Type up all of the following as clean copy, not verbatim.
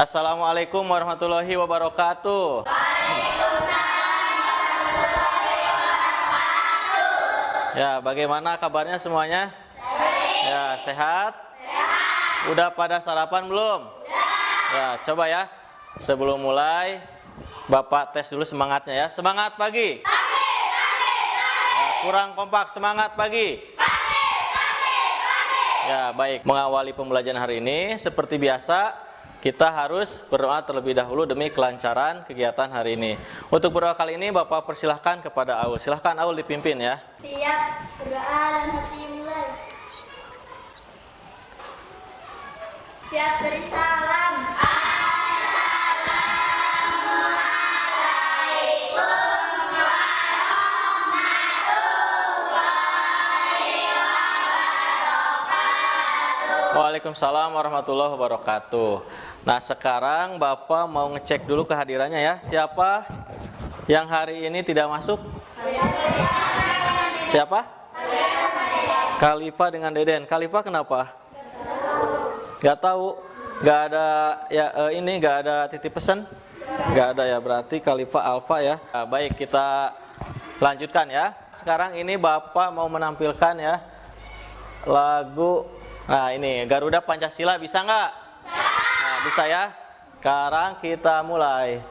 Assalamualaikum warahmatullahi wabarakatuh. Ya, bagaimana kabarnya semuanya? Ya, sehat? Udah pada sarapan belum? Ya, coba ya. Sebelum mulai, Bapak tes dulu semangatnya ya. Semangat pagi. Ya, kurang kompak, semangat pagi. Ya, baik. Mengawali pembelajaran hari ini, seperti biasa, kita harus berdoa terlebih dahulu demi kelancaran kegiatan hari ini. Untuk berdoa kali ini, Bapak persilahkan kepada Aul. Silahkan Aul dipimpin ya. Siap, berdoa dan hati mulai. Siap beri salam. Waalaikumsalam warahmatullahi wabarakatuh. Nah, sekarang Bapak mau ngecek dulu kehadirannya ya. Siapa yang hari ini tidak masuk? Siapa? Khalifa dengan Deden. Khalifa kenapa? Gak tahu. Gak ada ya, ini gak ada titip pesan? Gak ada ya, berarti Khalifa Alfa ya. Nah, baik, kita lanjutkan ya. Sekarang ini Bapak mau menampilkan ya lagu. Nah, ini Garuda Pancasila, bisa nggak? Nah, bisa ya. Sekarang kita mulai.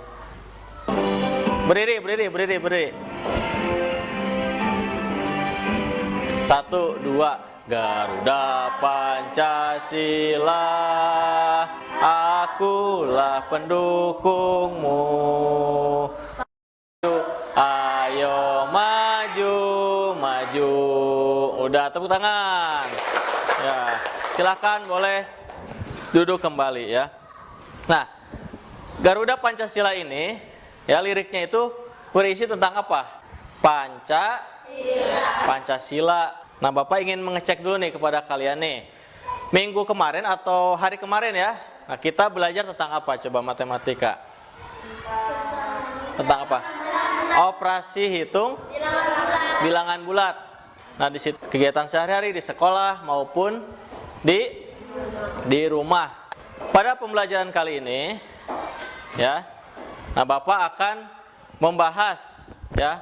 Berdiri. 1, 2. Garuda Pancasila, akulah pendukungmu. Ayo maju. Udah, tepuk tangan. Ya, silakan boleh duduk kembali ya. Nah, Garuda Pancasila ini ya liriknya itu berisi tentang apa? Pancasila. Nah, Bapak ingin mengecek dulu nih kepada kalian nih. Minggu kemarin atau hari kemarin ya. Nah, kita belajar tentang apa coba matematika? Tentang apa? Operasi hitung bilangan bulat. Nah, di situ kegiatan sehari-hari di sekolah maupun di rumah. Pada pembelajaran kali ini ya. Nah, Bapak akan membahas ya,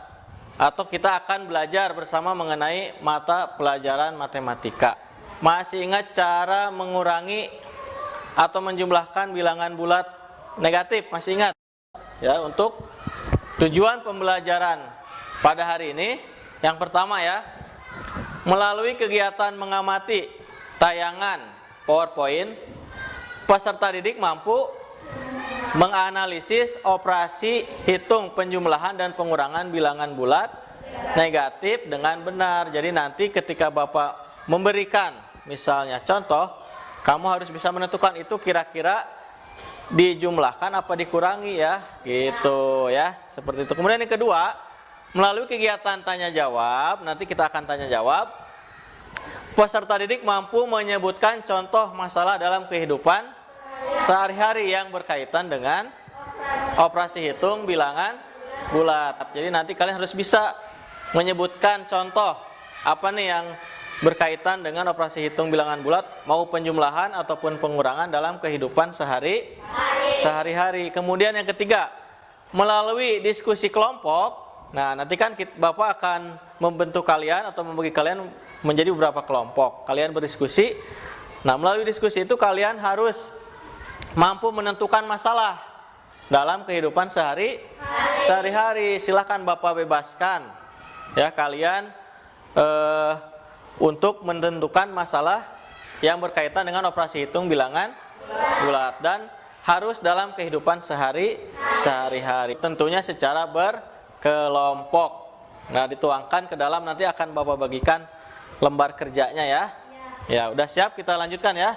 atau kita akan belajar bersama mengenai mata pelajaran matematika. Masih ingat cara mengurangi atau menjumlahkan bilangan bulat negatif? Masih ingat? Ya, untuk tujuan pembelajaran pada hari ini yang pertama ya, melalui kegiatan mengamati tayangan PowerPoint, peserta didik mampu menganalisis operasi hitung penjumlahan dan pengurangan bilangan bulat negatif dengan benar. Jadi nanti ketika Bapak memberikan misalnya contoh, kamu harus bisa menentukan itu kira-kira dijumlahkan apa dikurangi ya, gitu ya. Seperti itu. Kemudian yang kedua, melalui kegiatan tanya jawab, nanti kita akan tanya jawab. Peserta didik mampu menyebutkan contoh masalah dalam kehidupan sehari-hari yang berkaitan dengan operasi hitung bilangan bulat. Jadi nanti kalian harus bisa menyebutkan contoh apa nih yang berkaitan dengan operasi hitung bilangan bulat, mau penjumlahan ataupun pengurangan dalam kehidupan sehari-hari. Kemudian yang ketiga, melalui diskusi kelompok. Nah, nanti kan Bapak akan membentuk kalian atau membagi kalian menjadi beberapa kelompok. Kalian berdiskusi. Nah, melalui diskusi itu kalian harus mampu menentukan masalah dalam kehidupan sehari-hari. Silakan Bapak bebaskan ya kalian untuk menentukan masalah yang berkaitan dengan operasi hitung bilangan bulat dan harus dalam kehidupan sehari-hari. Tentunya secara berkelompok. Nah, dituangkan ke dalam, nanti akan Bapak bagikan lembar kerjanya ya. Ya, udah siap, kita lanjutkan ya.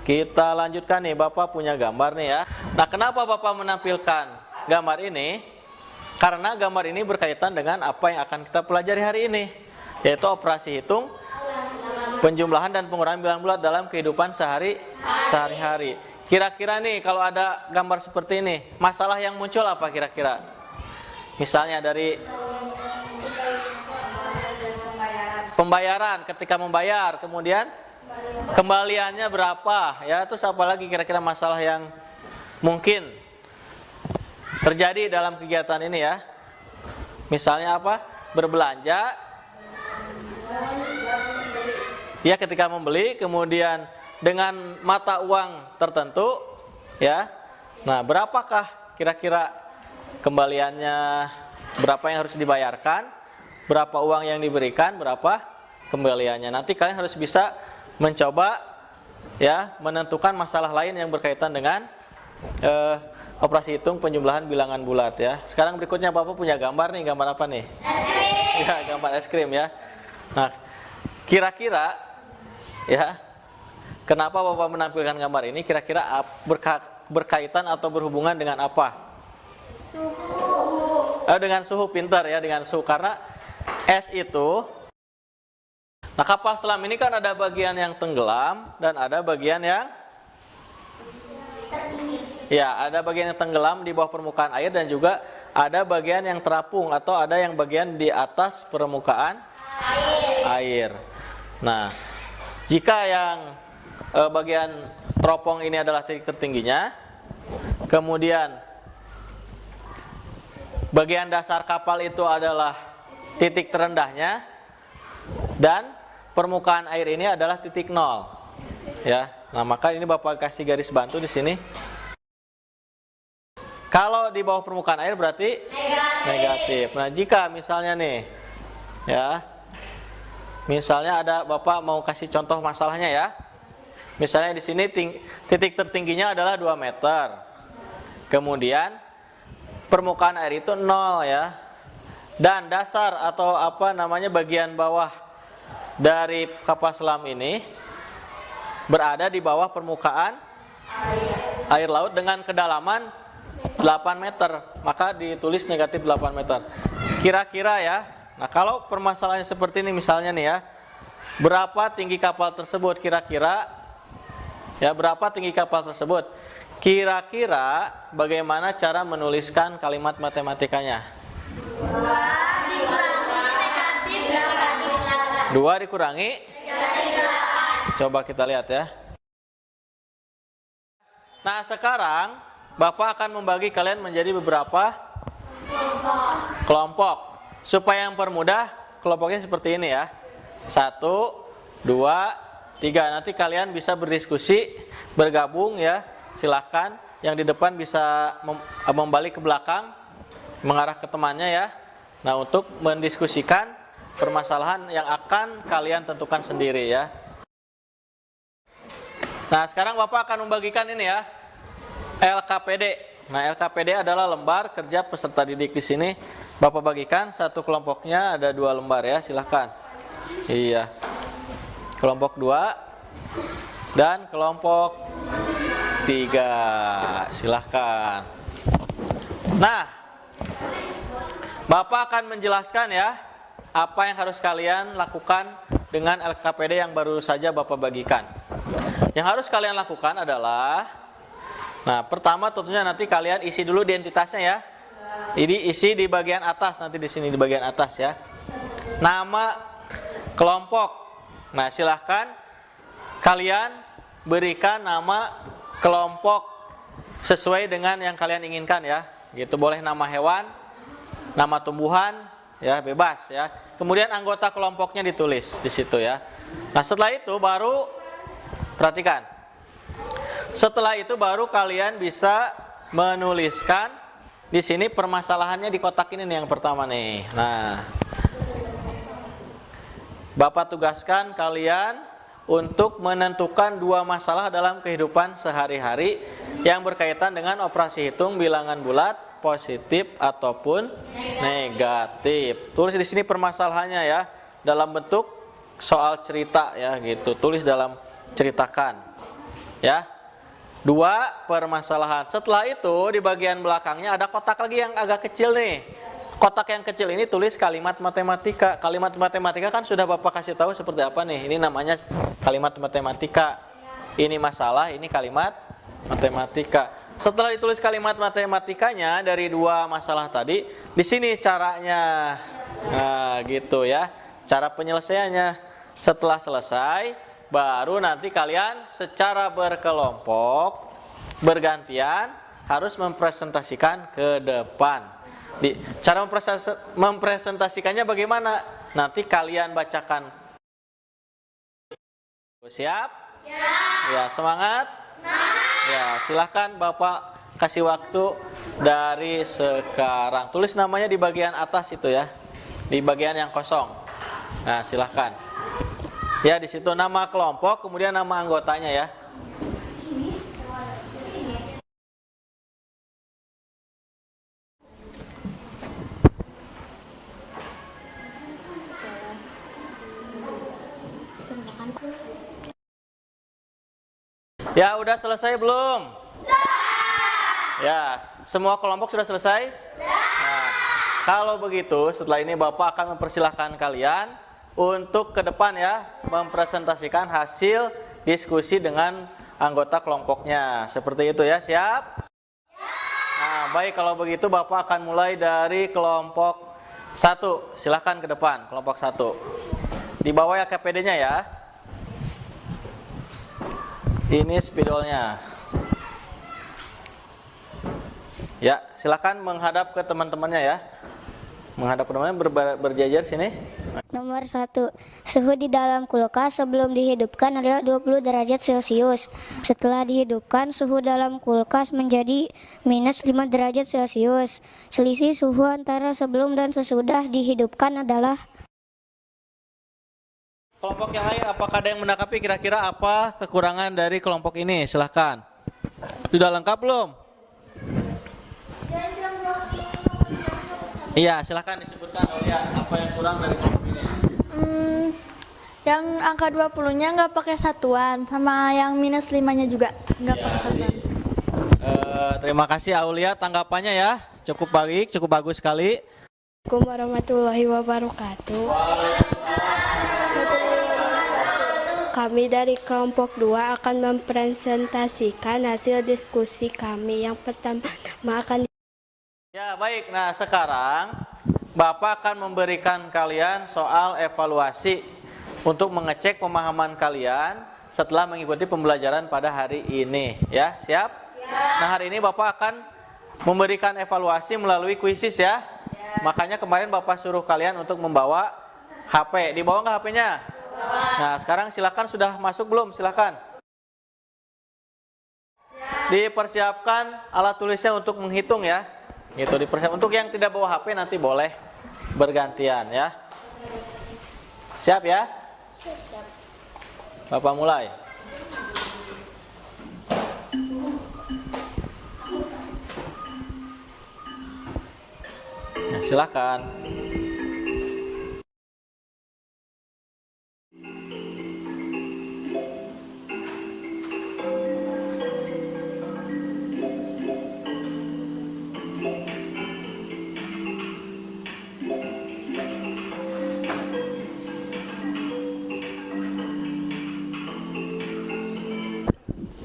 Kita lanjutkan nih, Bapak punya gambar nih ya. Nah, kenapa Bapak menampilkan gambar ini? Karena gambar ini berkaitan dengan apa yang akan kita pelajari hari ini, yaitu operasi hitung penjumlahan dan pengurangan bilangan bulat dalam kehidupan sehari-hari. Kira-kira nih kalau ada gambar seperti ini, masalah yang muncul apa kira-kira? Misalnya dari pembayaran, ketika membayar, kemudian kembaliannya berapa ya. Terus apa lagi kira-kira masalah yang mungkin terjadi dalam kegiatan ini ya. Misalnya apa? Berbelanja ya, ketika membeli, kemudian dengan mata uang tertentu ya. Nah, berapakah kira-kira kembaliannya, berapa yang harus dibayarkan, berapa uang yang diberikan, berapa kembaliannya. Nanti kalian harus bisa mencoba ya menentukan masalah lain yang berkaitan dengan operasi hitung penjumlahan bilangan bulat ya. Sekarang berikutnya Bapak punya gambar nih, gambar apa nih? Es krim. Ya, gambar es krim ya. Nah, kira-kira ya, kenapa Bapak menampilkan gambar ini? Kira-kira berkaitan atau berhubungan dengan apa? Suhu. Dengan suhu, pintar ya, dengan suhu. Karena es itu, nah kapal selam ini kan ada bagian yang tenggelam dan ada bagian yang ya, ada bagian yang tenggelam di bawah permukaan air dan juga ada bagian yang terapung atau ada yang bagian di atas permukaan air. Nah, jika yang bagian teropong ini adalah titik tertingginya, kemudian bagian dasar kapal itu adalah titik terendahnya, dan permukaan air ini adalah titik nol. Ya, nah maka ini Bapak kasih garis bantu di sini. Kalau di bawah permukaan air berarti negatif. Nah, jika misalnya nih, ya, misalnya ada Bapak mau kasih contoh masalahnya ya. Misalnya di sini titik tertingginya adalah 2 meter. Kemudian permukaan air itu 0 ya. Dan dasar atau apa namanya bagian bawah dari kapal selam ini berada di bawah permukaan air laut dengan kedalaman 8 meter, maka ditulis negatif 8 meter. Kira-kira ya, nah kalau permasalahannya seperti ini misalnya nih ya, berapa tinggi kapal tersebut kira-kira? Ya, berapa tinggi kapal tersebut? Kira-kira bagaimana cara menuliskan kalimat matematikanya? 2 dikurangi coba kita lihat ya. Nah, sekarang Bapak akan membagi kalian menjadi beberapa kelompok. Supaya yang permudah, kelompoknya seperti ini ya. 1, 2, 3. Nanti kalian bisa berdiskusi, bergabung ya. Silakan. Yang di depan bisa membalik ke belakang, mengarah ke temannya ya. Nah, untuk mendiskusikan permasalahan yang akan kalian tentukan sendiri ya. Nah, sekarang Bapak akan membagikan ini ya. LKPD. Nah, LKPD adalah lembar kerja peserta didik di sini. Bapak bagikan satu kelompoknya ada 2 lembar ya, silahkan. Iya. Kelompok 2 dan kelompok 3. Silahkan. Nah, Bapak akan menjelaskan ya apa yang harus kalian lakukan dengan LKPD yang baru saja Bapak bagikan. Yang harus kalian lakukan adalah, nah, pertama tentunya nanti kalian isi dulu identitasnya ya. Ini isi di bagian atas, nanti di sini di bagian atas ya. Nama kelompok. Nah, silahkan kalian berikan nama kelompok sesuai dengan yang kalian inginkan ya. Gitu, boleh nama hewan, nama tumbuhan, ya bebas ya. Kemudian anggota kelompoknya ditulis di situ ya. Nah, setelah itu baru perhatikan. Setelah itu baru kalian bisa menuliskan di sini permasalahannya di kotak ini nih yang pertama nih. Nah, Bapak tugaskan kalian untuk menentukan 2 masalah dalam kehidupan sehari-hari yang berkaitan dengan operasi hitung bilangan bulat positif ataupun negatif. Tulis di sini permasalahannya ya, dalam bentuk soal cerita ya gitu. Tulis dalam ceritakan. Ya. 2 permasalahan. Setelah itu di bagian belakangnya ada kotak lagi yang agak kecil nih. Kotak yang kecil ini tulis kalimat matematika. Kalimat matematika kan sudah Bapak kasih tahu seperti apa nih. Ini namanya kalimat matematika. Ini masalah, ini kalimat matematika. Setelah ditulis kalimat matematikanya dari 2 masalah tadi, di sini caranya. Nah, gitu ya. Cara penyelesaiannya. Setelah selesai, Baru nanti kalian secara berkelompok, bergantian harus mempresentasikan ke depan. Cara mempresentasikannya bagaimana? Nanti kalian bacakan. Siap? Ya, semangat? Ya, silahkan Bapak kasih waktu dari sekarang. Tulis namanya di bagian atas itu ya, di bagian yang kosong. Nah, silahkan. Ya, di situ nama kelompok, kemudian nama anggotanya ya. Ya, udah selesai belum? Ya, semua kelompok sudah selesai? Nah, kalau begitu, setelah ini Bapak akan mempersilahkan kalian untuk ke depan ya, mempresentasikan hasil diskusi dengan anggota kelompoknya. Seperti itu ya, siap? Nah, baik, kalau begitu Bapak akan mulai dari kelompok 1. Silahkan ke depan, kelompok 1. Di bawah ya KPD-nya ya. Ini spidolnya. Ya, silakan menghadap ke teman-temannya ya. Menghadap ke teman-temannya, berjajar sini. Nomor 1. Suhu di dalam kulkas sebelum dihidupkan adalah 20 derajat Celcius. Setelah dihidupkan, suhu dalam kulkas menjadi minus 5 derajat Celcius. Selisih suhu antara sebelum dan sesudah dihidupkan adalah... Kelompok yang lain, apakah ada yang menanggapi kira-kira apa kekurangan dari kelompok ini? Silahkan. Sudah lengkap belum? Iya, silahkan disebutkan Aulia, apa yang kurang dari kelompok ini? Yang angka 20-nya nggak pakai satuan, sama yang minus 5-nya juga nggak pakai satuan. Terima kasih Aulia, tanggapannya ya. Cukup baik, cukup bagus sekali. Assalamualaikum warahmatullahi wabarakatuh. Kami dari kelompok 2 akan mempresentasikan hasil diskusi kami. Yang pertama akan... Ya, baik. Nah, sekarang Bapak akan memberikan kalian soal evaluasi untuk mengecek pemahaman kalian setelah mengikuti pembelajaran pada hari ini. Ya, siap? Nah, hari ini Bapak akan memberikan evaluasi melalui kuisis ya. Makanya kemarin Bapak suruh kalian untuk membawa HP. Dibawa nggak HP-nya? Nah, sekarang silakan, sudah masuk belum? Silakan. Dipersiapkan alat tulisnya untuk menghitung ya. Gitu, dipersiapkan. Untuk yang tidak bawa HP nanti boleh bergantian ya. Siap ya? Bapak mulai. Nah, silakan.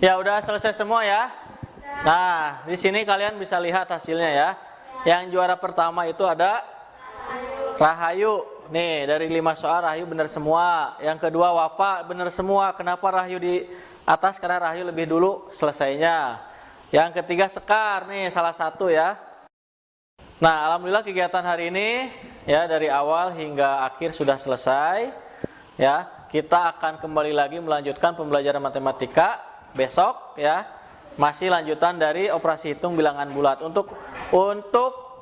Ya, udah selesai semua ya. Nah, di sini kalian bisa lihat hasilnya ya. Yang juara pertama itu ada Rahayu. Nih, dari 5 soal Rahayu benar semua. Yang kedua Wafa benar semua. Kenapa Rahayu di atas? Karena Rahayu lebih dulu selesainya. Yang ketiga Sekar, nih salah satu ya. Nah, alhamdulillah kegiatan hari ini ya dari awal hingga akhir sudah selesai. Ya, kita akan kembali lagi melanjutkan pembelajaran matematika besok ya. Masih lanjutan dari operasi hitung bilangan bulat. Untuk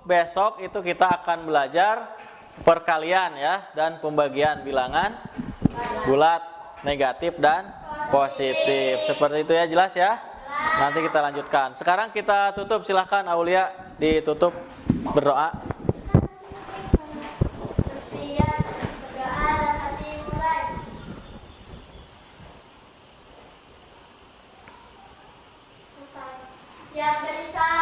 besok itu kita akan belajar perkalian ya dan pembagian bilangan bulat, negatif dan positif. Seperti itu ya, jelas ya? Nanti kita lanjutkan. Sekarang kita tutup, silahkan Aulia ditutup berdoa. Siap beri salam.